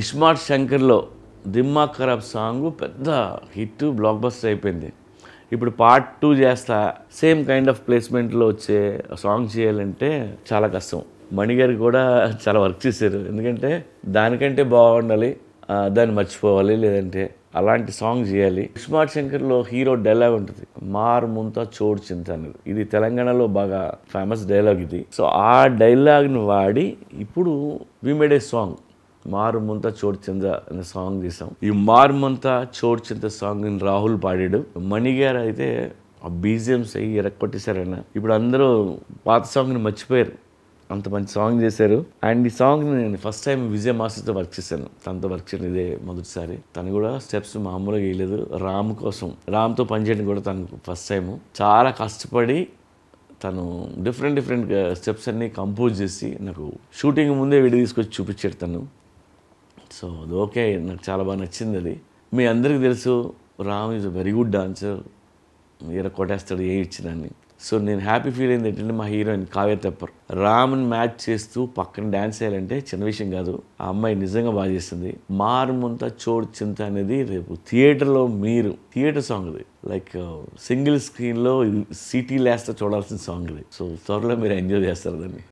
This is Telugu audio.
ఇస్మార్ట్ శంకర్లో దిమ్మాగ్ ఖరాబ్ సాంగ్ పెద్ద హిట్ బ్లాక్ బస్టర్ అయిపోయింది. ఇప్పుడు పార్ట్ 2 చేస్తా సేమ్ కైండ్ ఆఫ్ ప్లేస్మెంట్లో వచ్చే సాంగ్ చేయాలంటే చాలా కష్టం. మణిగారు కూడా చాలా వర్క్ చేశారు. ఎందుకంటే దానికంటే బాగుండాలి, దాన్ని మర్చిపోవాలి, లేదంటే అలాంటి సాంగ్ చేయాలి. ఇస్మార్ట్ శంకర్లో హీరో డైలాగ్ ఉంటుంది, మార్ ముంతా చోడు చింత అనేది. ఇది తెలంగాణలో బాగా ఫేమస్ డైలాగ్ ఇది. సో ఆ డైలాగ్ని వాడి ఇప్పుడు వి మేడ్ ఏ సాంగ్ మారు ముంత చోటు చింత అనే సాంగ్ తీసాం. ఈ మారు ముంత చోటు చింత సాంగ్ రాహుల్ పాడాడు. మణిగారు అయితే ఆ బీజిఎమ్స్ అయ్యి ఎరక్కొట్టేశారైనా. ఇప్పుడు అందరూ పాత సాంగ్ని మర్చిపోయారు, అంత మంచి సాంగ్ చేశారు. అండ్ ఈ సాంగ్ని నేను ఫస్ట్ టైం విజయ్ మాస్టర్తో వర్క్ చేశాను. తనతో వర్క్ చేయడం ఇదే మొదటిసారి. తను కూడా స్టెప్స్ మామూలుగా వేయలేదు. రామ్ కోసం, రామ్తో పనిచేయడం కూడా తనకు ఫస్ట్ టైం. చాలా కష్టపడి తను డిఫరెంట్ స్టెప్స్ అన్నీ కంపోజ్ చేసి నాకు షూటింగ్ ముందే వీడియో తీసుకొచ్చి చూపించాడు తను. సో అది ఓకే, నాకు చాలా బాగా నచ్చింది అది. మీ అందరికీ తెలుసు Ram is a very good dancer, కొట్టేస్తాడు ఏ ఇచ్చినాన్ని. సో నేను హ్యాపీ ఫీల్ అయింది ఏంటంటే మా హీరోయిన్ కావ్య తెప్పర్ రామ్ని మ్యాచ్ చేస్తూ పక్కన డ్యాన్స్ చేయాలంటే చిన్న విషయం కాదు. ఆ అమ్మాయి నిజంగా బాగా చేస్తుంది. మారుముంత చోడు చింత అనేది రేపు థియేటర్లో మీరు థియేటర్ సాంగ్ ఇది, లైక్ సింగిల్ స్క్రీన్లో సిటీ లాస్ట్ చూడాల్సిన సాంగ్ ఇది. సో త్వరలో మీరు ఎంజాయ్ చేస్తారు దాన్ని.